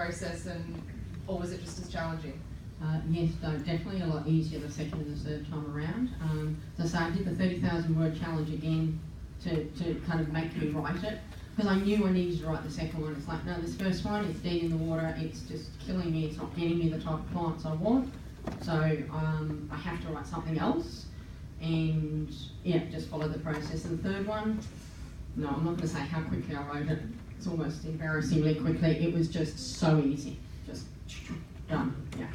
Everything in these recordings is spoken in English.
process, or was it just as challenging? Yes, no, definitely a lot easier the second and the third time around. So I did the 30,000 word challenge again to kind of make me write it, because I knew I needed to write the second one. It's like, no, this first one, it's dead in the water, it's just killing me, it's not getting me the type of clients I want. So I have to write something else, and yeah, just follow the process. And the third one, no, I'm not going to say how quickly I wrote it. It's almost embarrassingly quickly. It was just so easy, just done. Yeah.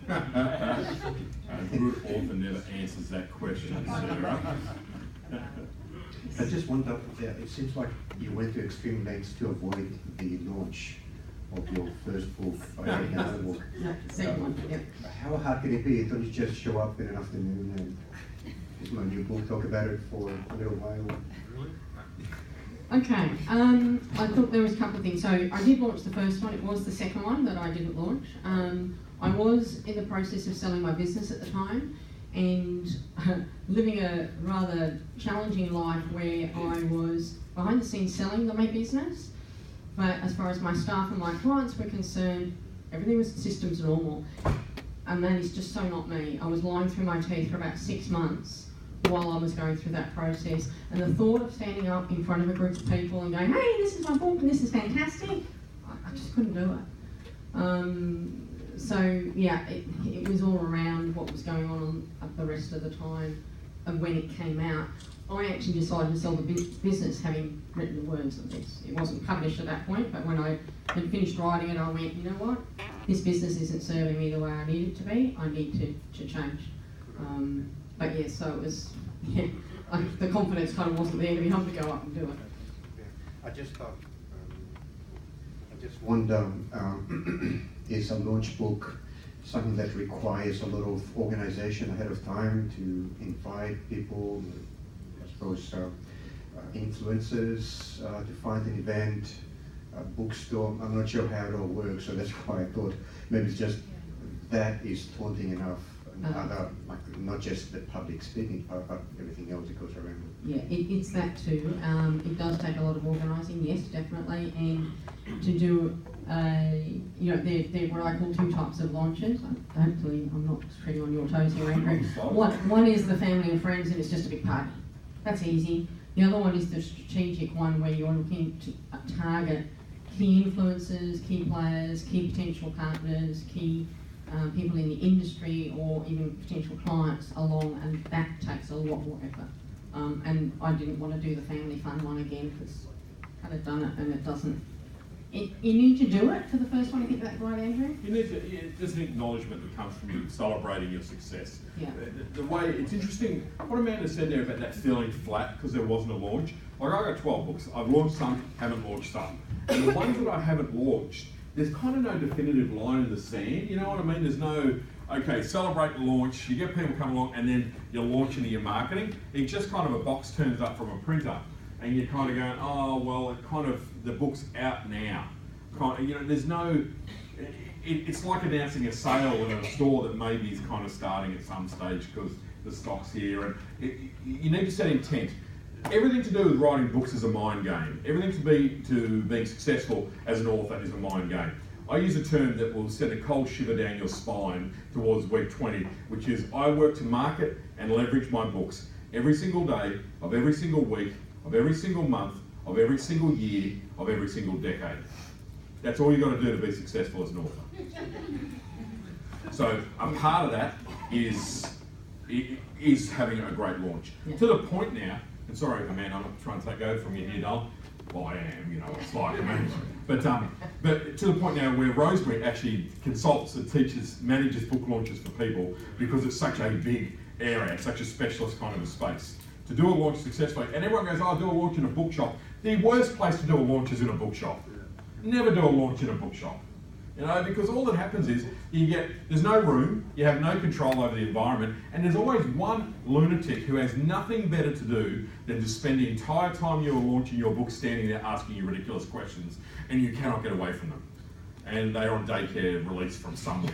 A good author never answers that question, Sarah. I just wonder, it seems like you went to extreme lengths to avoid the launch of your first book, another book. No, second one, yeah. How hard can it be? Don't you just show up in an afternoon and here's my new book, talk about it for a little while? Okay, I thought there was a couple of things. So I did launch the first one. It was the second one that I didn't launch. I was in the process of selling my business at the time, and living a rather challenging life where I was behind the scenes selling my business, but as far as my staff and my clients were concerned, everything was systems normal, and that is just so not me. I was lying through my teeth for about 6 months while I was going through that process, and the thought of standing up in front of a group of people and going, hey, this is my book and this is fantastic, I just couldn't do it. So yeah, it was all around what was going on the rest of the time, and when it came out, I actually decided to sell the business having written the words of this. It wasn't published at that point, but when I had finished writing it, I went, you know what, this business isn't serving me the way I need it to be, I need to change. But yeah, so it was, yeah, the confidence kind of wasn't there to be able to go up and do it. Yeah. I just thought, I just wonder, is a launch book something that requires a lot of organization ahead of time to invite people, I suppose influencers, to find an event, a bookstore? I'm not sure how it all works, so that's why I thought maybe it's just that is daunting enough. Other, like, not just the public speaking part, but everything else that goes around it. Yeah, it's that too. It does take a lot of organising, yes, definitely, and to do, you know, they're what I call two types of launches. Hopefully I'm not treading on your toes here, Andrew. One is the family and friends, and it's just a big party. That's easy. The other one is the strategic one, where you're looking to target key influencers, key players, key potential partners, key people in the industry, or even potential clients along, and that takes a lot more effort. And I didn't want to do the family fun one again, because I've kind of done it and it doesn't. You need to do it for the first one. I think that's right, Andrew? You need to, yeah, there's an acknowledgement that comes from you celebrating your success. Yeah. The way, it's interesting, what Amanda said there about that feeling flat because there wasn't a launch. Like, I got 12 books. I've launched some, haven't launched some. And the ones that I haven't launched, there's kind of no definitive line in the sand, you know what I mean? There's no, okay, celebrate the launch, you get people come along, and then you're launching your marketing. It's just kind of a box turns up from a printer, and you're kind of going, oh, well, it kind of, the book's out now. Kind of, you know, there's no, it's like announcing a sale in a store that maybe is kind of starting at some stage because the stock's here, and you need to set intent. Everything to do with writing books is a mind game. Everything to being successful as an author is a mind game. I use a term that will send a cold shiver down your spine towards week 20, which is I work to market and leverage my books every single day of every single week, of every single month, of every single year, of every single decade. That's all you've got to do to be successful as an author. So a part of that is having a great launch. Yeah. To the point now, and sorry, Amanda, I'm not trying to take over from you here, Noel. Well, I am, you know, it's like, but to the point now where Rosemary actually consults and teaches, manages book launches for people because it's such a big area, such a specialist kind of a space. To do a launch successfully, and everyone goes, oh, do a launch in a bookshop. The worst place to do a launch is in a bookshop. Never do a launch in a bookshop. You know, because all that happens is there's no room, you have no control over the environment, and there's always one lunatic who has nothing better to do than to spend the entire time you're launching your book standing there asking you ridiculous questions, and you cannot get away from them. and they're on daycare release from somewhere.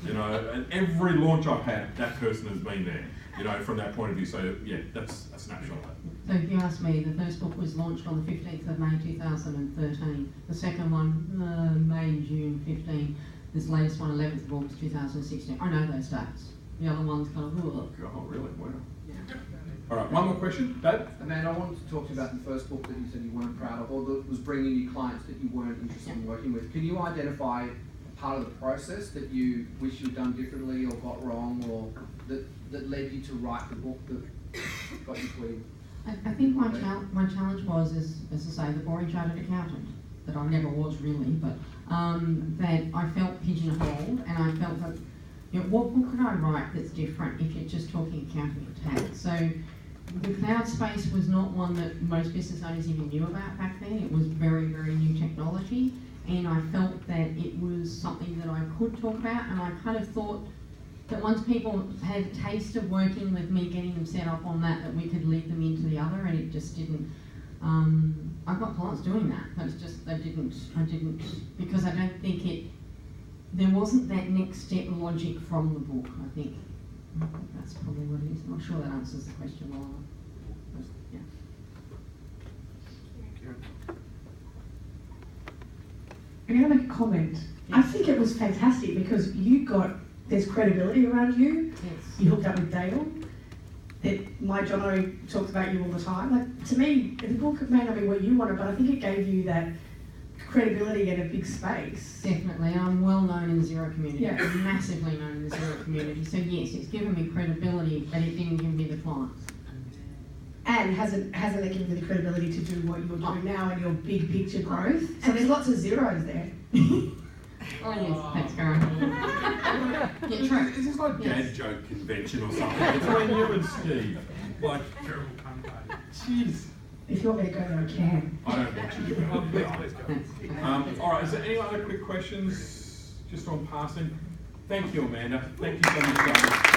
You know, and every launch I've had, that person has been there. You know, from that point of view. So yeah, that's a snapshot of that. So if you ask me, the first book was launched on the 15th of May 2013. The second one, May, June 15. This latest one, 11th of August 2016. I know those dates. The other one's kind of, ugh. Oh, really? Wow. All right, one more question, Dave? Amanda, I wanted to talk to you about the first book that you said you weren't proud of, or that was bringing you clients that you weren't interested in working with. Can you identify part of the process that you wish you'd done differently or got wrong, or that led you to write the book that got you where you? I think my challenge was, as I say, the boring chartered accountant, that I never was really, but that I felt pigeonholed, and I felt that, you know, what book could I write that's different if you're just talking accounting and tax? So the cloud space was not one that most business owners even knew about back then. It was very, very new technology, and I felt that it was something that I could talk about, and I kind of thought that once people had a taste of working with me, getting them set up on that we could lead them into the other, and it just didn't. I've got clients doing that, but it's just I didn't, because I don't think there wasn't that next step logic from the book, I think that's probably what it is. I'm not sure that answers the question well enough. Yeah. Can I make a comment? Yes. I think it was fantastic because there's credibility around you. Yes. You hooked up with Dale. My Jono talks about you all the time. Like, to me, the book may not be what you wanted, but I think it gave you that credibility in a big space. Definitely. I'm well known in the zero community. Yeah. I'm massively known in the zero community. So yes, it's given me credibility, but it didn't give me the clients. And hasn't it given you the credibility to do what you're doing now and your big picture growth? So there's lots of zeros there. Oh yes, thanks, Karen. Yeah, true. Is this like dad joke convention or something between you and Steve? Like, jeez. If you want me to go there, I can. I don't want you to go. Please go. All right, is there any other quick questions just on passing? Thank you, Amanda. Thank you so much.